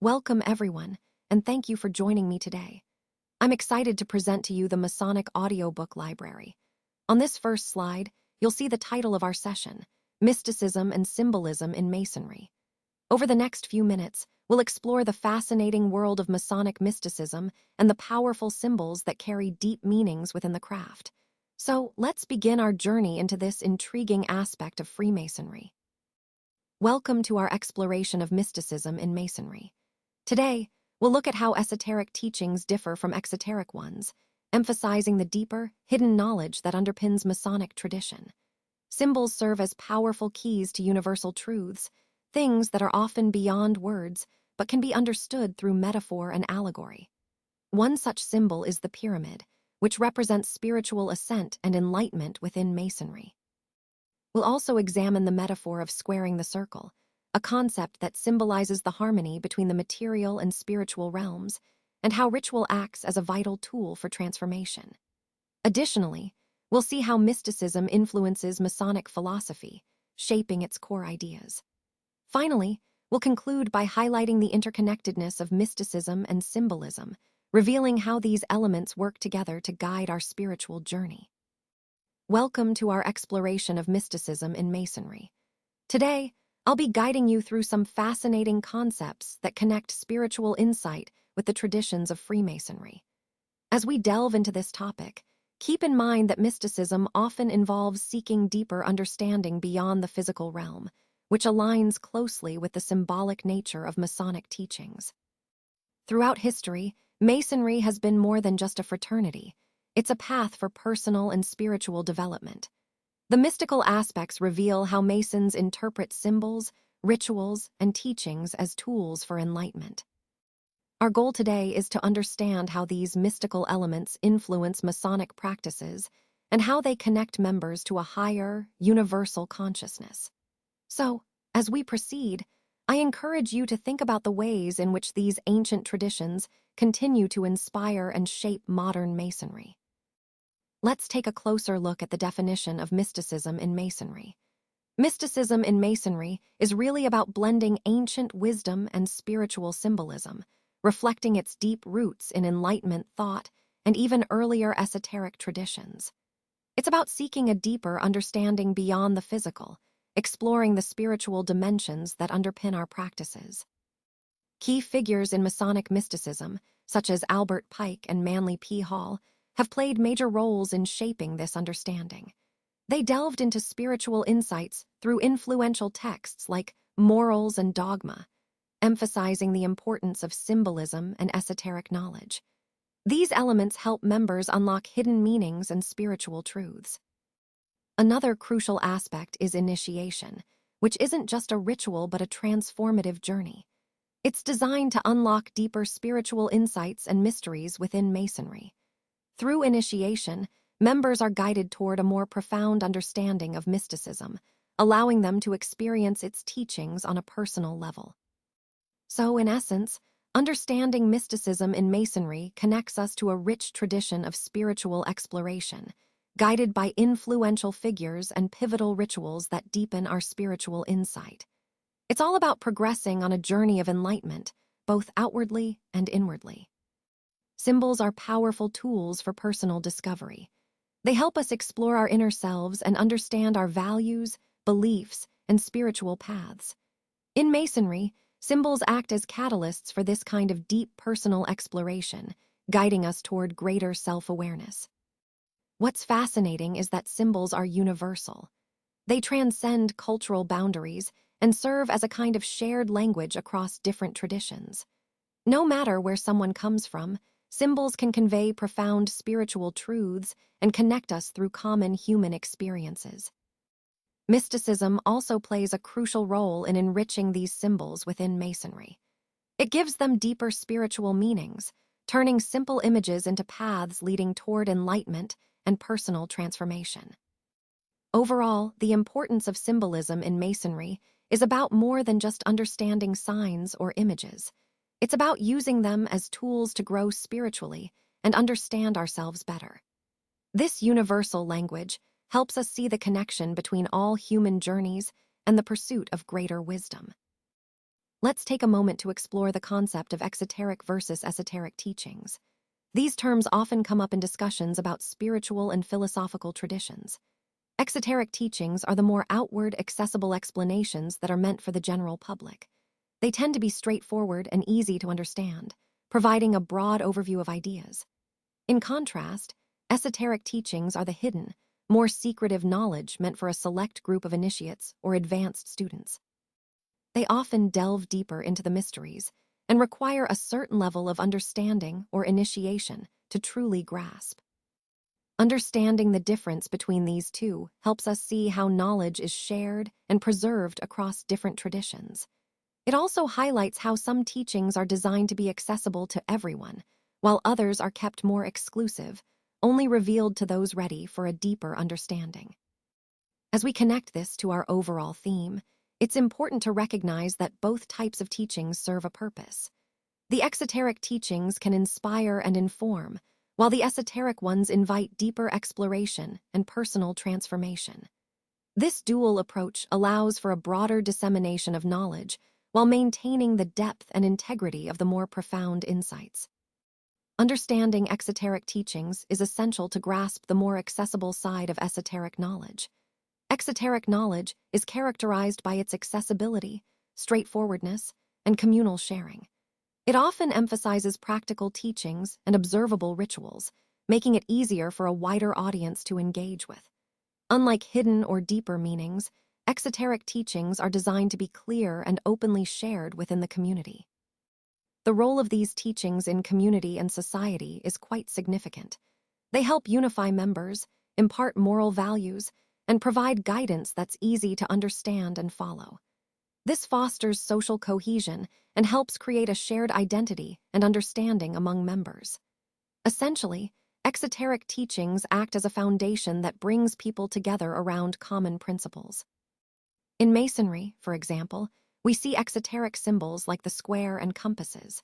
Welcome, everyone, and thank you for joining me today. I'm excited to present to you the Masonic Audiobook Library. On this first slide, you'll see the title of our session, Mysticism and Symbolism in Masonry. Over the next few minutes, we'll explore the fascinating world of Masonic mysticism and the powerful symbols that carry deep meanings within the craft. So, let's begin our journey into this intriguing aspect of Freemasonry. Welcome to our exploration of mysticism in Masonry. Today, we'll look at how esoteric teachings differ from exoteric ones, emphasizing the deeper, hidden knowledge that underpins Masonic tradition. Symbols serve as powerful keys to universal truths, things that are often beyond words but can be understood through metaphor and allegory. One such symbol is the pyramid, which represents spiritual ascent and enlightenment within Masonry. We'll also examine the metaphor of squaring the circle, a concept that symbolizes the harmony between the material and spiritual realms, and how ritual acts as a vital tool for transformation. Additionally, we'll see how mysticism influences Masonic philosophy, shaping its core ideas. Finally, we'll conclude by highlighting the interconnectedness of mysticism and symbolism, revealing how these elements work together to guide our spiritual journey. Welcome to our exploration of mysticism in Masonry. Today, I'll be guiding you through some fascinating concepts that connect spiritual insight with the traditions of Freemasonry. As we delve into this topic, keep in mind that mysticism often involves seeking deeper understanding beyond the physical realm, which aligns closely with the symbolic nature of Masonic teachings. Throughout history, Masonry has been more than just a fraternity. It's a path for personal and spiritual development. The mystical aspects reveal how Masons interpret symbols, rituals, and teachings as tools for enlightenment. Our goal today is to understand how these mystical elements influence Masonic practices and how they connect members to a higher, universal consciousness. So, as we proceed, I encourage you to think about the ways in which these ancient traditions continue to inspire and shape modern Masonry. Let's take a closer look at the definition of mysticism in Masonry. Mysticism in Masonry is really about blending ancient wisdom and spiritual symbolism, reflecting its deep roots in Enlightenment thought and even earlier esoteric traditions. It's about seeking a deeper understanding beyond the physical, exploring the spiritual dimensions that underpin our practices. Key figures in Masonic mysticism, such as Albert Pike and Manly P. Hall, have played major roles in shaping this understanding. They delved into spiritual insights through influential texts like Morals and Dogma, emphasizing the importance of symbolism and esoteric knowledge. These elements help members unlock hidden meanings and spiritual truths. Another crucial aspect is initiation, which isn't just a ritual but a transformative journey. It's designed to unlock deeper spiritual insights and mysteries within Masonry. Through initiation, members are guided toward a more profound understanding of mysticism, allowing them to experience its teachings on a personal level. So, in essence, understanding mysticism in Masonry connects us to a rich tradition of spiritual exploration, guided by influential figures and pivotal rituals that deepen our spiritual insight. It's all about progressing on a journey of enlightenment, both outwardly and inwardly. Symbols are powerful tools for personal discovery. They help us explore our inner selves and understand our values, beliefs, and spiritual paths. In Masonry, symbols act as catalysts for this kind of deep personal exploration, guiding us toward greater self-awareness. What's fascinating is that symbols are universal. They transcend cultural boundaries and serve as a kind of shared language across different traditions. No matter where someone comes from, symbols can convey profound spiritual truths and connect us through common human experiences. Mysticism also plays a crucial role in enriching these symbols within Masonry. It gives them deeper spiritual meanings, turning simple images into paths leading toward enlightenment and personal transformation. Overall, the importance of symbolism in Masonry is about more than just understanding signs or images. It's about using them as tools to grow spiritually and understand ourselves better. This universal language helps us see the connection between all human journeys and the pursuit of greater wisdom. let's take a moment to explore the concept of exoteric versus esoteric teachings. These terms often come up in discussions about spiritual and philosophical traditions. Exoteric teachings are the more outward, accessible explanations that are meant for the general public. They tend to be straightforward and easy to understand, providing a broad overview of ideas. In contrast, esoteric teachings are the hidden, more secretive knowledge meant for a select group of initiates or advanced students. They often delve deeper into the mysteries and require a certain level of understanding or initiation to truly grasp. Understanding the difference between these two helps us see how knowledge is shared and preserved across different traditions. It also highlights how some teachings are designed to be accessible to everyone, while others are kept more exclusive, only revealed to those ready for a deeper understanding. As we connect this to our overall theme, it's important to recognize that both types of teachings serve a purpose. The exoteric teachings can inspire and inform, while the esoteric ones invite deeper exploration and personal transformation. This dual approach allows for a broader dissemination of knowledge while maintaining the depth and integrity of the more profound insights. Understanding exoteric teachings is essential to grasp the more accessible side of esoteric knowledge. Exoteric knowledge is characterized by its accessibility, straightforwardness, and communal sharing. It often emphasizes practical teachings and observable rituals, making it easier for a wider audience to engage with. Unlike hidden or deeper meanings, exoteric teachings are designed to be clear and openly shared within the community. The role of these teachings in community and society is quite significant. They help unify members, impart moral values, and provide guidance that's easy to understand and follow. This fosters social cohesion and helps create a shared identity and understanding among members. Essentially, exoteric teachings act as a foundation that brings people together around common principles. In Masonry, for example, we see exoteric symbols like the square and compasses.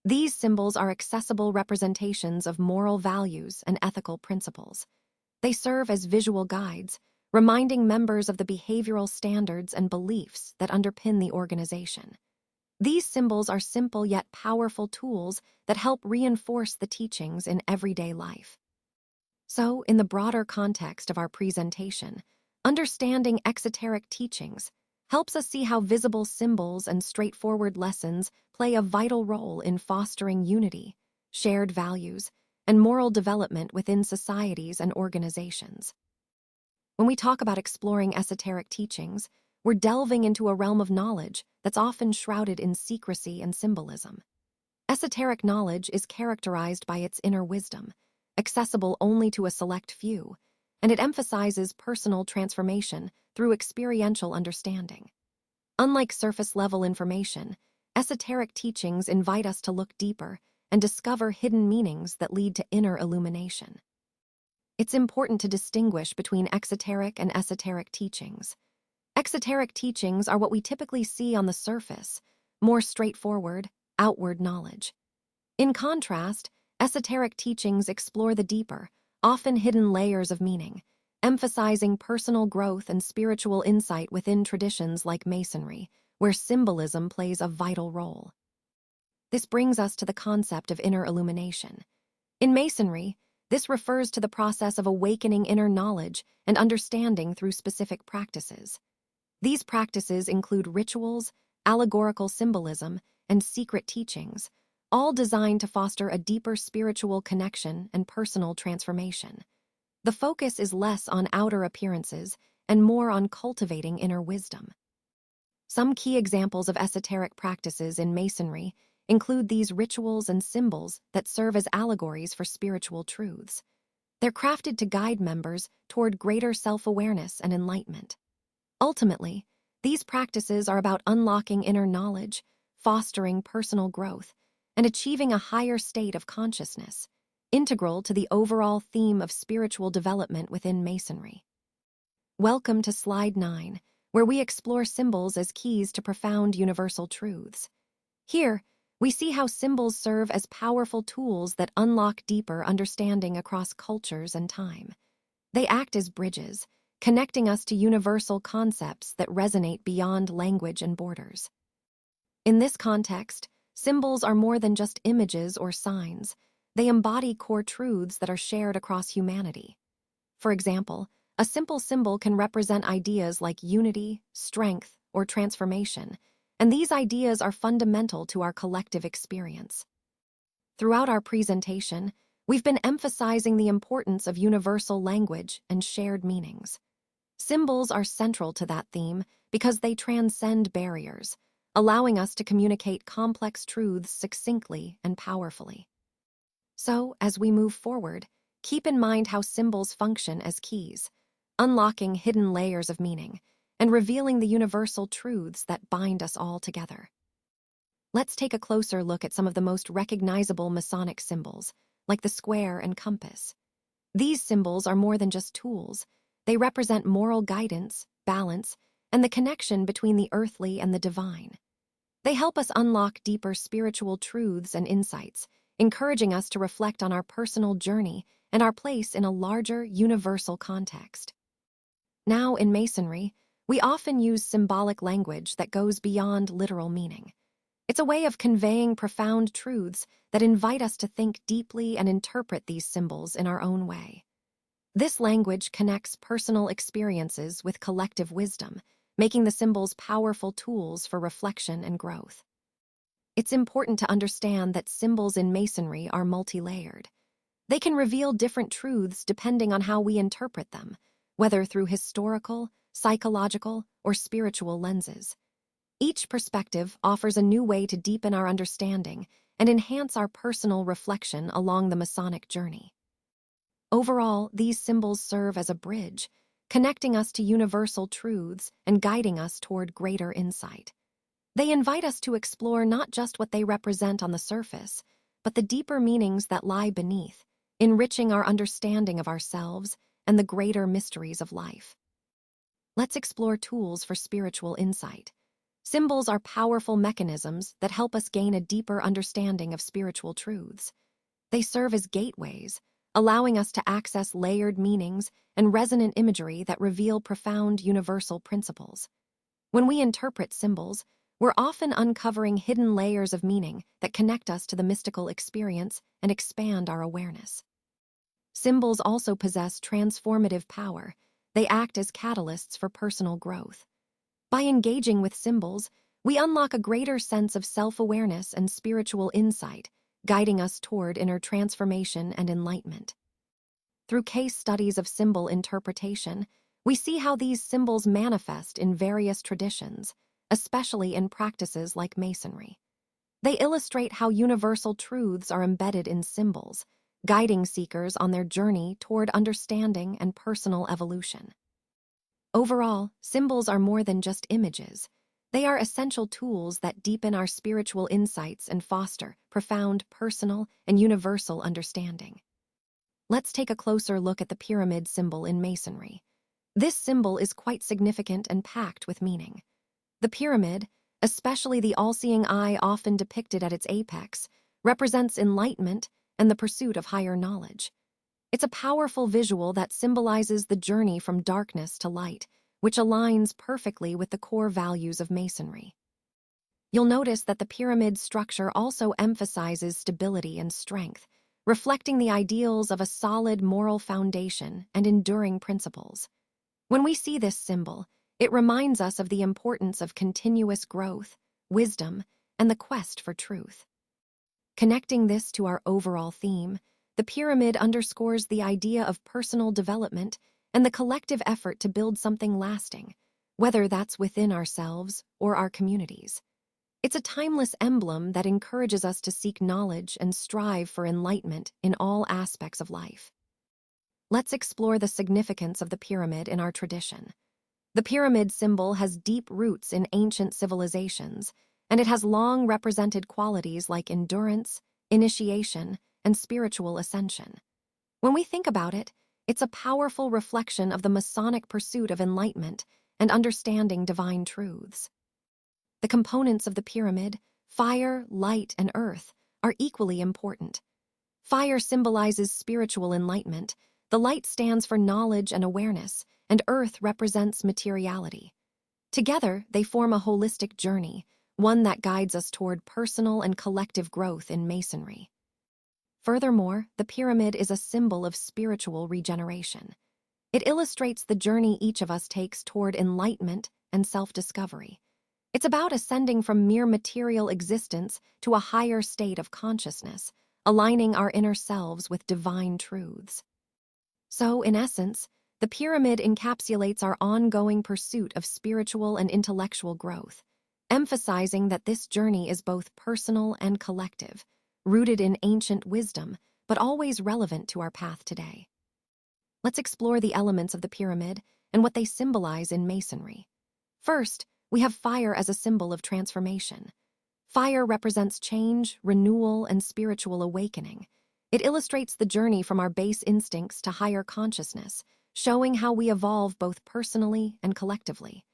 These symbols are accessible representations of moral values and ethical principles. They serve as visual guides, reminding members of the behavioral standards and beliefs that underpin the organization. These symbols are simple yet powerful tools that help reinforce the teachings in everyday life. So, in the broader context of our presentation, understanding exoteric teachings helps us see how visible symbols and straightforward lessons play a vital role in fostering unity, shared values, and moral development within societies and organizations. When we talk about exploring esoteric teachings, we're delving into a realm of knowledge that's often shrouded in secrecy and symbolism. Esoteric knowledge is characterized by its inner wisdom, accessible only to a select few, and it emphasizes personal transformation through experiential understanding. Unlike surface-level information, esoteric teachings invite us to look deeper and discover hidden meanings that lead to inner illumination. It's important to distinguish between exoteric and esoteric teachings. Exoteric teachings are what we typically see on the surface, more straightforward, outward knowledge. In contrast, esoteric teachings explore the deeper, often hidden layers of meaning, emphasizing personal growth and spiritual insight within traditions like Masonry, where symbolism plays a vital role. This brings us to the concept of inner illumination. In Masonry, this refers to the process of awakening inner knowledge and understanding through specific practices. These practices include rituals, allegorical symbolism, and secret teachings, all designed to foster a deeper spiritual connection and personal transformation. The focus is less on outer appearances and more on cultivating inner wisdom. Some key examples of esoteric practices in Masonry include these rituals and symbols that serve as allegories for spiritual truths. They're crafted to guide members toward greater self-awareness and enlightenment. Ultimately, these practices are about unlocking inner knowledge, fostering personal growth, and achieving a higher state of consciousness, integral to the overall theme of spiritual development within Masonry. Welcome to Slide 9, where we explore symbols as keys to profound universal truths. Here, we see how symbols serve as powerful tools that unlock deeper understanding across cultures and time. They act as bridges, connecting us to universal concepts that resonate beyond language and borders. In this context, symbols are more than just images or signs. They embody core truths that are shared across humanity. For example, a simple symbol can represent ideas like unity, strength, or transformation, and these ideas are fundamental to our collective experience. Throughout our presentation, we've been emphasizing the importance of universal language and shared meanings. Symbols are central to that theme because they transcend barriers, allowing us to communicate complex truths succinctly and powerfully. So, as we move forward, keep in mind how symbols function as keys, unlocking hidden layers of meaning and revealing the universal truths that bind us all together. Let's take a closer look at some of the most recognizable Masonic symbols, like the square and compass. These symbols are more than just tools. They represent moral guidance, balance, and the connection between the earthly and the divine. They help us unlock deeper spiritual truths and insights, encouraging us to reflect on our personal journey and our place in a larger, universal context. Now, in Masonry, we often use symbolic language that goes beyond literal meaning. It's a way of conveying profound truths that invite us to think deeply and interpret these symbols in our own way. This language connects personal experiences with collective wisdom, making the symbols powerful tools for reflection and growth. It's important to understand that symbols in Masonry are multi-layered. They can reveal different truths depending on how we interpret them, whether through historical, psychological, or spiritual lenses. Each perspective offers a new way to deepen our understanding and enhance our personal reflection along the Masonic journey. Overall, these symbols serve as a bridge, connecting us to universal truths and guiding us toward greater insight. They invite us to explore not just what they represent on the surface, but the deeper meanings that lie beneath, enriching our understanding of ourselves and the greater mysteries of life. Let's explore tools for spiritual insight. Symbols are powerful mechanisms that help us gain a deeper understanding of spiritual truths. They serve as gateways, allowing us to access layered meanings and resonant imagery that reveal profound universal principles. When we interpret symbols, we're often uncovering hidden layers of meaning that connect us to the mystical experience and expand our awareness. Symbols also possess transformative power. They act as catalysts for personal growth. By engaging with symbols, we unlock a greater sense of self-awareness and spiritual insight, guiding us toward inner transformation and enlightenment. Through case studies of symbol interpretation, we see how these symbols manifest in various traditions, especially in practices like Masonry. They illustrate how universal truths are embedded in symbols, guiding seekers on their journey toward understanding and personal evolution. Overall, symbols are more than just images. They are essential tools that deepen our spiritual insights and foster profound personal and universal understanding. Let's take a closer look at the pyramid symbol in Masonry. This symbol is quite significant and packed with meaning. The pyramid, especially the all-seeing eye often depicted at its apex, represents enlightenment and the pursuit of higher knowledge. It's a powerful visual that symbolizes the journey from darkness to light, which aligns perfectly with the core values of Masonry. You'll notice that the pyramid structure also emphasizes stability and strength, reflecting the ideals of a solid moral foundation and enduring principles. When we see this symbol, it reminds us of the importance of continuous growth, wisdom, and the quest for truth. Connecting this to our overall theme, the pyramid underscores the idea of personal development and the collective effort to build something lasting, whether that's within ourselves or our communities. It's a timeless emblem that encourages us to seek knowledge and strive for enlightenment in all aspects of life. Let's explore the significance of the pyramid in our tradition. The pyramid symbol has deep roots in ancient civilizations, and it has long represented qualities like endurance, initiation, and spiritual ascension. When we think about it, it's a powerful reflection of the Masonic pursuit of enlightenment and understanding divine truths. The components of the pyramid, fire, light, and earth, are equally important. Fire symbolizes spiritual enlightenment, the light stands for knowledge and awareness, and earth represents materiality. Together, they form a holistic journey, one that guides us toward personal and collective growth in Masonry. Furthermore, the pyramid is a symbol of spiritual regeneration. It illustrates the journey each of us takes toward enlightenment and self-discovery. It's about ascending from mere material existence to a higher state of consciousness, aligning our inner selves with divine truths. So, in essence, the pyramid encapsulates our ongoing pursuit of spiritual and intellectual growth, emphasizing that this journey is both personal and collective, rooted in ancient wisdom, but always relevant to our path today. Let's explore the elements of the pyramid and what they symbolize in Masonry. First, we have fire as a symbol of transformation. Fire represents change, renewal, and spiritual awakening. It illustrates the journey from our base instincts to higher consciousness, showing how we evolve both personally and collectively.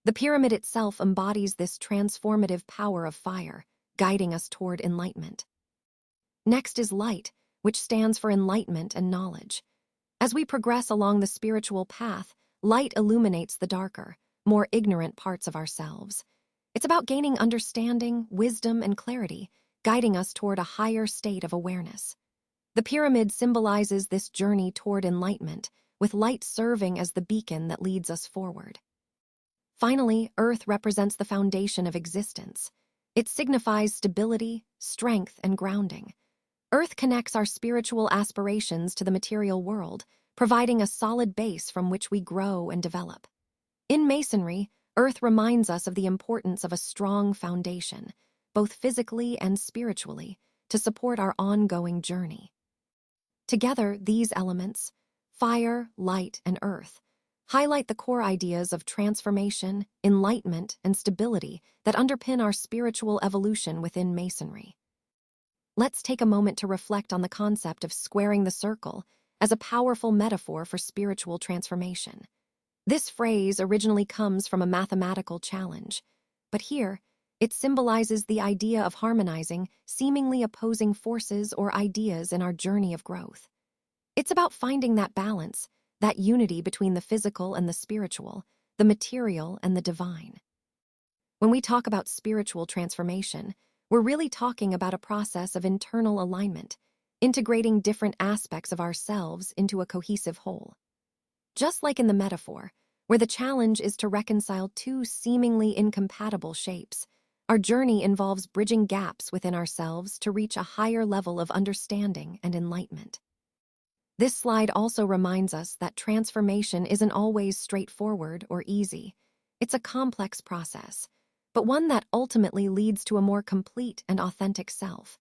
The pyramid itself embodies this transformative power of fire, guiding us toward enlightenment. Next is light, which stands for enlightenment and knowledge. As we progress along the spiritual path, light illuminates the darker, more ignorant parts of ourselves. It's about gaining understanding, wisdom, and clarity, guiding us toward a higher state of awareness. The pyramid symbolizes this journey toward enlightenment, with light serving as the beacon that leads us forward. Finally, earth represents the foundation of existence. It signifies stability, strength, and grounding. Earth connects our spiritual aspirations to the material world, providing a solid base from which we grow and develop. In Masonry, Earth reminds us of the importance of a strong foundation, both physically and spiritually, to support our ongoing journey. Together, these elements, fire, light, and earth, highlight the core ideas of transformation, enlightenment, and stability that underpin our spiritual evolution within Masonry. Let's take a moment to reflect on the concept of squaring the circle as a powerful metaphor for spiritual transformation. This phrase originally comes from a mathematical challenge, but here, it symbolizes the idea of harmonizing seemingly opposing forces or ideas in our journey of growth. It's about finding that balance, that unity between the physical and the spiritual, the material and the divine. When we talk about spiritual transformation, we're really talking about a process of internal alignment, integrating different aspects of ourselves into a cohesive whole. Just like in the metaphor, where the challenge is to reconcile two seemingly incompatible shapes, our journey involves bridging gaps within ourselves to reach a higher level of understanding and enlightenment. This slide also reminds us that transformation isn't always straightforward or easy. It's a complex process, but one that ultimately leads to a more complete and authentic self.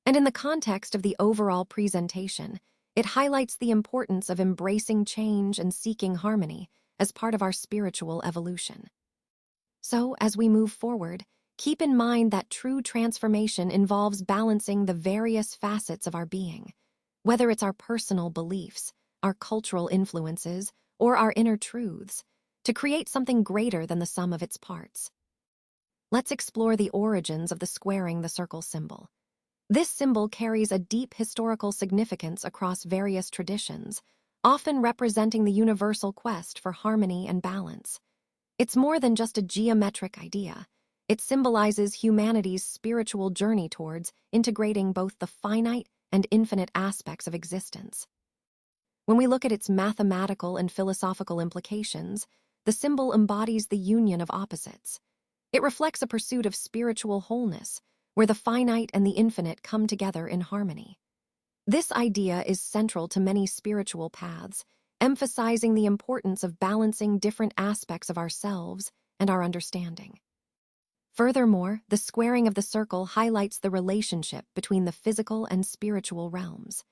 And in the context of the overall presentation, it highlights the importance of embracing change and seeking harmony as part of our spiritual evolution. So, as we move forward, keep in mind that true transformation involves balancing the various facets of our being, whether it's our personal beliefs, our cultural influences, or our inner truths, to create something greater than the sum of its parts. Let's explore the origins of the squaring the circle symbol. This symbol carries a deep historical significance across various traditions, often representing the universal quest for harmony and balance. It's more than just a geometric idea. It symbolizes humanity's spiritual journey towards integrating both the finite and infinite aspects of existence. When we look at its mathematical and philosophical implications, the symbol embodies the union of opposites. It reflects a pursuit of spiritual wholeness, where the finite and the infinite come together in harmony. This idea is central to many spiritual paths, emphasizing the importance of balancing different aspects of ourselves and our understanding. Furthermore, the squaring of the circle highlights the relationship between the physical and spiritual realms.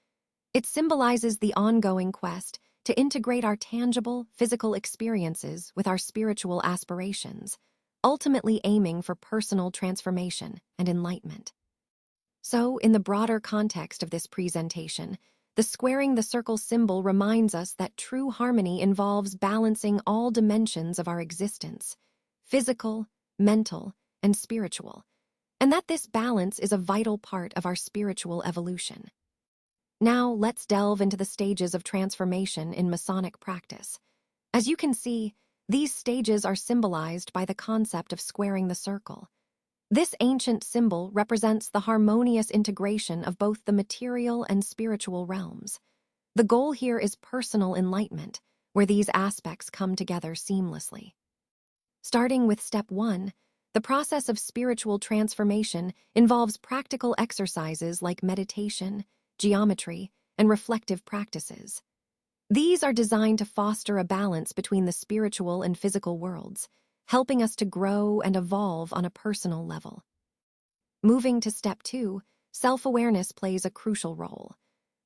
It symbolizes the ongoing quest to integrate our tangible, physical experiences with our spiritual aspirations, ultimately aiming for personal transformation and enlightenment. So, in the broader context of this presentation, the squaring the circle symbol reminds us that true harmony involves balancing all dimensions of our existence, physical, mental, and spiritual, and that this balance is a vital part of our spiritual evolution. Now, let's delve into the stages of transformation in Masonic practice. As you can see, these stages are symbolized by the concept of squaring the circle. This ancient symbol represents the harmonious integration of both the material and spiritual realms. The goal here is personal enlightenment, where these aspects come together seamlessly. Starting with step 1, the process of spiritual transformation involves practical exercises like meditation, geometry, and reflective practices. These are designed to foster a balance between the spiritual and physical worlds, helping us to grow and evolve on a personal level. Moving to step 2, self-awareness plays a crucial role.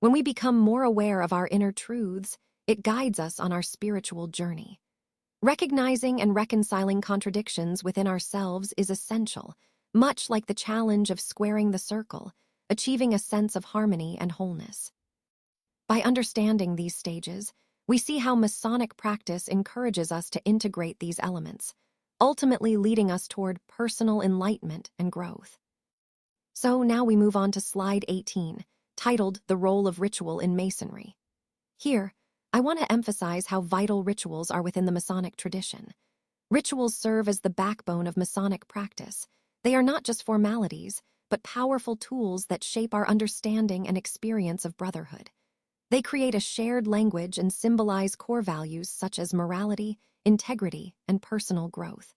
When we become more aware of our inner truths, it guides us on our spiritual journey. Recognizing and reconciling contradictions within ourselves is essential, much like the challenge of squaring the circle, achieving a sense of harmony and wholeness. By understanding these stages, we see how Masonic practice encourages us to integrate these elements, ultimately leading us toward personal enlightenment and growth. So now we move on to slide 18, titled The Role of Ritual in Masonry. Here, I want to emphasize how vital rituals are within the Masonic tradition. Rituals serve as the backbone of Masonic practice. They are not just formalities, but powerful tools that shape our understanding and experience of brotherhood. They create a shared language and symbolize core values such as morality, integrity, and personal growth.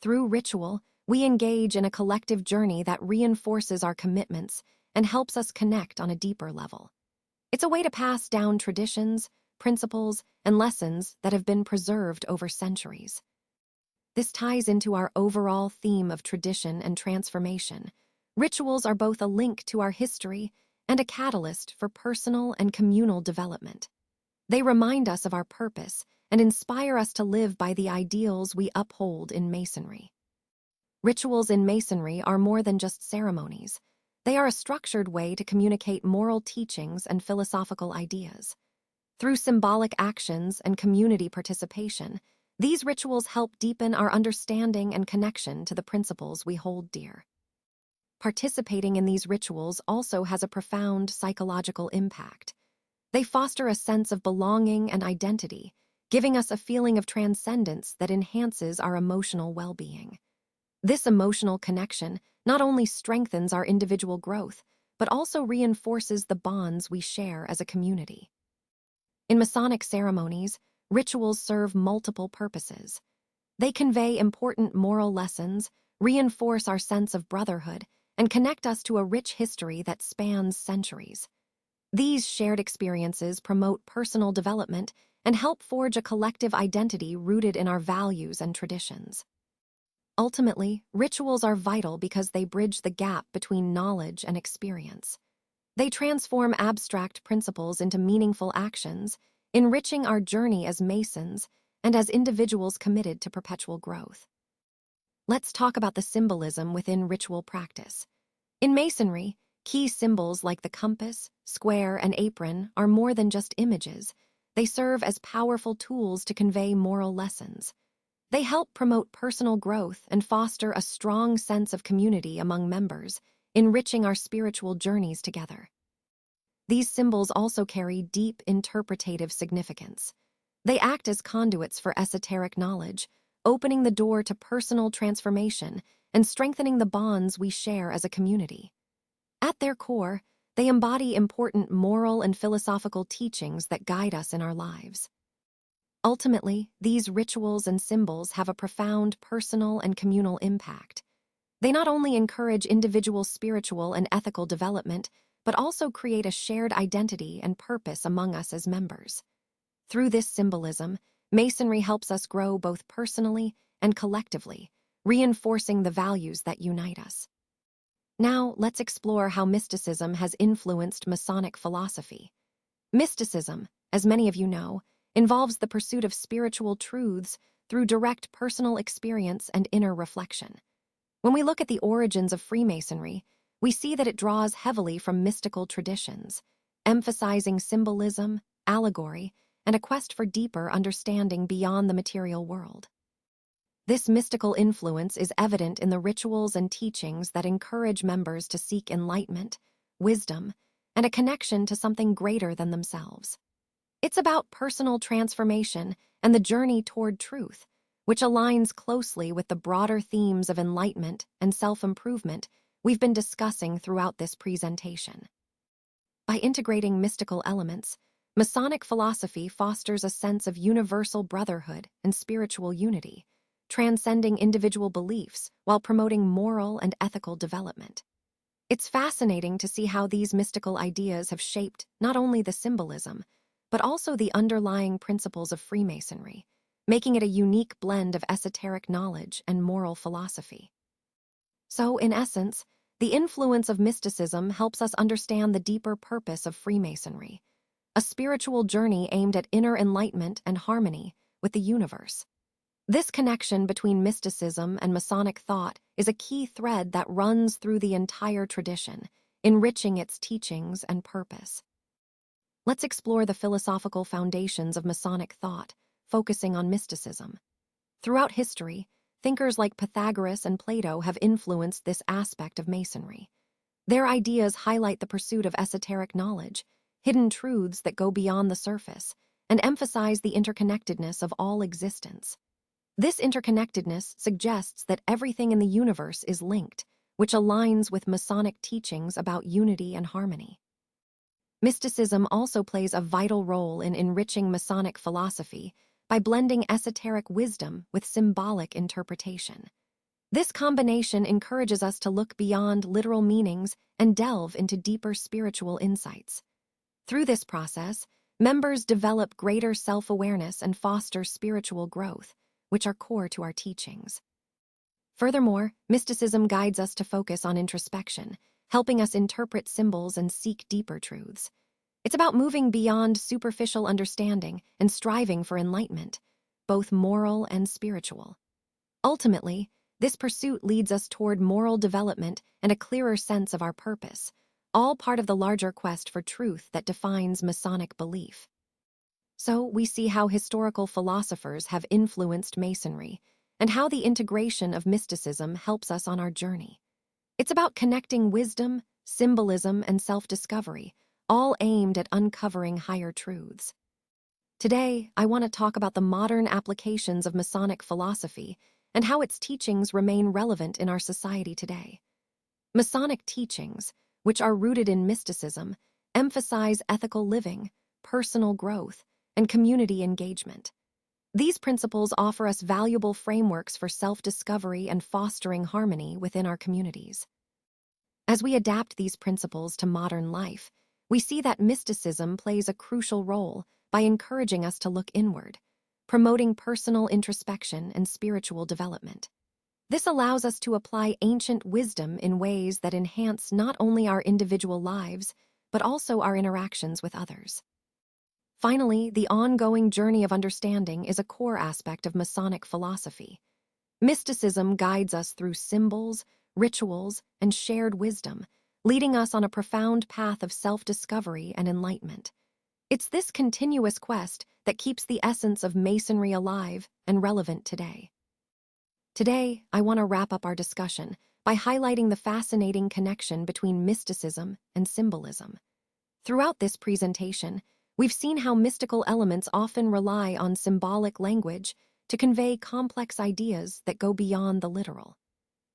Through ritual, we engage in a collective journey that reinforces our commitments and helps us connect on a deeper level. It's a way to pass down traditions, principles, and lessons that have been preserved over centuries. This ties into our overall theme of tradition and transformation. Rituals are both a link to our history and a catalyst for personal and communal development. They remind us of our purpose and inspire us to live by the ideals we uphold in Masonry. Rituals in Masonry are more than just ceremonies. They are a structured way to communicate moral teachings and philosophical ideas. Through symbolic actions and community participation, these rituals help deepen our understanding and connection to the principles we hold dear. Participating in these rituals also has a profound psychological impact. They foster a sense of belonging and identity, giving us a feeling of transcendence that enhances our emotional well-being. This emotional connection not only strengthens our individual growth, but also reinforces the bonds we share as a community. In Masonic ceremonies, rituals serve multiple purposes. They convey important moral lessons, reinforce our sense of brotherhood, and connect us to a rich history that spans centuries. These shared experiences promote personal development and help forge a collective identity rooted in our values and traditions. Ultimately, rituals are vital because they bridge the gap between knowledge and experience. They transform abstract principles into meaningful actions, enriching our journey as Masons and as individuals committed to perpetual growth. Let's talk about the symbolism within ritual practice. In Masonry, key symbols like the compass, square, and apron are more than just images. They serve as powerful tools to convey moral lessons. They help promote personal growth and foster a strong sense of community among members, enriching our spiritual journeys together. These symbols also carry deep interpretative significance. They act as conduits for esoteric knowledge, opening the door to personal transformation and strengthening the bonds we share as a community. At their core, they embody important moral and philosophical teachings that guide us in our lives. Ultimately, these rituals and symbols have a profound personal and communal impact. They not only encourage individual spiritual and ethical development, but also create a shared identity and purpose among us as members. Through this symbolism, Masonry helps us grow both personally and collectively, reinforcing the values that unite us. Now, let's explore how mysticism has influenced Masonic philosophy. Mysticism, as many of you know, involves the pursuit of spiritual truths through direct personal experience and inner reflection. When we look at the origins of Freemasonry, we see that it draws heavily from mystical traditions, emphasizing symbolism, allegory, and a quest for deeper understanding beyond the material world. This mystical influence is evident in the rituals and teachings that encourage members to seek enlightenment, wisdom, and a connection to something greater than themselves. It's about personal transformation and the journey toward truth, which aligns closely with the broader themes of enlightenment and self-improvement we've been discussing throughout this presentation. By integrating mystical elements, Masonic philosophy fosters a sense of universal brotherhood and spiritual unity, transcending individual beliefs while promoting moral and ethical development. It's fascinating to see how these mystical ideas have shaped not only the symbolism, but also the underlying principles of Freemasonry, making it a unique blend of esoteric knowledge and moral philosophy. So, in essence, the influence of mysticism helps us understand the deeper purpose of Freemasonry, a spiritual journey aimed at inner enlightenment and harmony with the universe. This connection between mysticism and Masonic thought is a key thread that runs through the entire tradition, enriching its teachings and purpose. Let's explore the philosophical foundations of Masonic thought, focusing on mysticism. Throughout history, thinkers like Pythagoras and Plato have influenced this aspect of Masonry. Their ideas highlight the pursuit of esoteric knowledge, hidden truths that go beyond the surface, and emphasize the interconnectedness of all existence. This interconnectedness suggests that everything in the universe is linked, which aligns with Masonic teachings about unity and harmony. Mysticism also plays a vital role in enriching Masonic philosophy by blending esoteric wisdom with symbolic interpretation. This combination encourages us to look beyond literal meanings and delve into deeper spiritual insights. Through this process, members develop greater self-awareness and foster spiritual growth, which are core to our teachings. Furthermore, mysticism guides us to focus on introspection, helping us interpret symbols and seek deeper truths. It's about moving beyond superficial understanding and striving for enlightenment, both moral and spiritual. Ultimately, this pursuit leads us toward moral development and a clearer sense of our purpose, all part of the larger quest for truth that defines Masonic belief. So, we see how historical philosophers have influenced Masonry, and how the integration of mysticism helps us on our journey. It's about connecting wisdom, symbolism, and self-discovery, all aimed at uncovering higher truths. Today, I want to talk about the modern applications of Masonic philosophy and how its teachings remain relevant in our society today. Masonic teachings, which are rooted in mysticism, emphasize ethical living, personal growth, and community engagement. These principles offer us valuable frameworks for self-discovery and fostering harmony within our communities. As we adapt these principles to modern life, we see that mysticism plays a crucial role by encouraging us to look inward, promoting personal introspection and spiritual development. This allows us to apply ancient wisdom in ways that enhance not only our individual lives, but also our interactions with others. Finally, the ongoing journey of understanding is a core aspect of Masonic philosophy. Mysticism guides us through symbols, rituals, and shared wisdom, leading us on a profound path of self-discovery and enlightenment. It's this continuous quest that keeps the essence of Masonry alive and relevant today. Today, I want to wrap up our discussion by highlighting the fascinating connection between mysticism and symbolism. Throughout this presentation, we've seen how mystical elements often rely on symbolic language to convey complex ideas that go beyond the literal.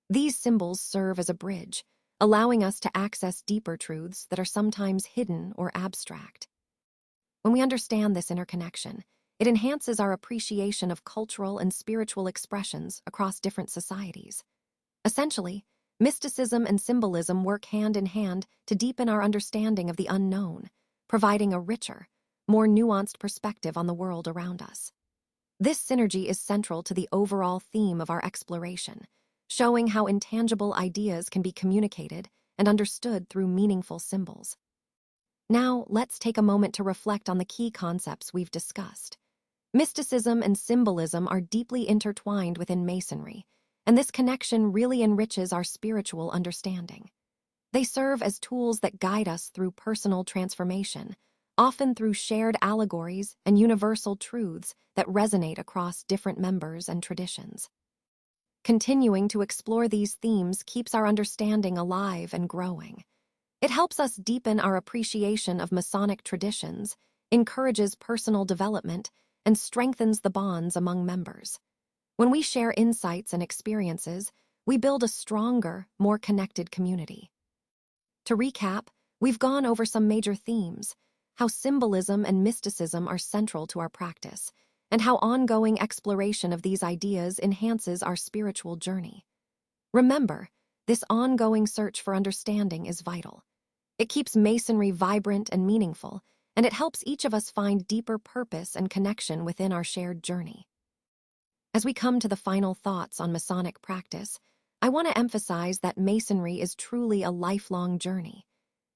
These symbols serve as a bridge, allowing us to access deeper truths that are sometimes hidden or abstract. When we understand this interconnection, it enhances our appreciation of cultural and spiritual expressions across different societies. Essentially, mysticism and symbolism work hand in hand to deepen our understanding of the unknown, providing a richer, more nuanced perspective on the world around us. This synergy is central to the overall theme of our exploration, showing how intangible ideas can be communicated and understood through meaningful symbols. Now, let's take a moment to reflect on the key concepts we've discussed. Mysticism and symbolism are deeply intertwined within Masonry, and this connection really enriches our spiritual understanding. They serve as tools that guide us through personal transformation, often through shared allegories and universal truths that resonate across different members and traditions. Continuing to explore these themes keeps our understanding alive and growing. It helps us deepen our appreciation of Masonic traditions, encourages personal development, and strengthens the bonds among members. When we share insights and experiences, we build a stronger, more connected community. To recap, we've gone over some major themes: how symbolism and mysticism are central to our practice, and how ongoing exploration of these ideas enhances our spiritual journey. Remember, this ongoing search for understanding is vital. It keeps Masonry vibrant and meaningful, and it helps each of us find deeper purpose and connection within our shared journey. As we come to the final thoughts on Masonic practice, I want to emphasize that Masonry is truly a lifelong journey.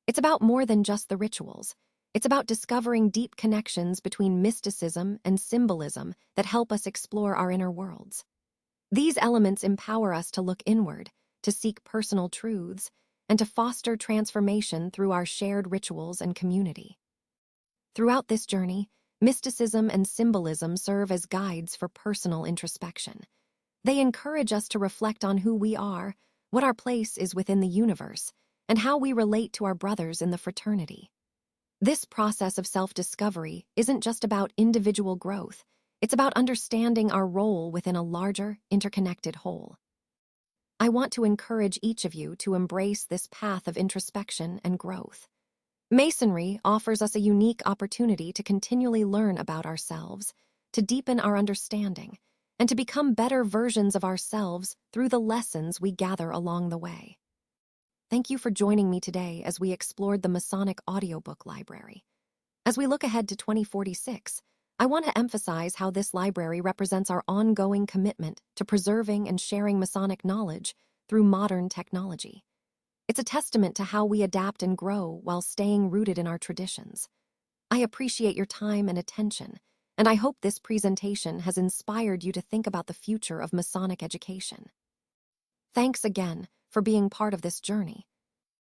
It's about more than just the rituals. It's about discovering deep connections between mysticism and symbolism that help us explore our inner worlds. These elements empower us to look inward, to seek personal truths, and to foster transformation through our shared rituals and community. Throughout this journey, mysticism and symbolism serve as guides for personal introspection. They encourage us to reflect on who we are, what our place is within the universe, and how we relate to our brothers in the fraternity. This process of self-discovery isn't just about individual growth, it's about understanding our role within a larger, interconnected whole. I want to encourage each of you to embrace this path of introspection and growth. Masonry offers us a unique opportunity to continually learn about ourselves, to deepen our understanding, and to become better versions of ourselves through the lessons we gather along the way. Thank you for joining me today as we explored the Masonic audiobook library. As we look ahead to 2046, I want to emphasize how this library represents our ongoing commitment to preserving and sharing Masonic knowledge through modern technology. It's a testament to how we adapt and grow while staying rooted in our traditions. I appreciate your time and attention, and I hope this presentation has inspired you to think about the future of Masonic education. Thanks again for being part of this journey.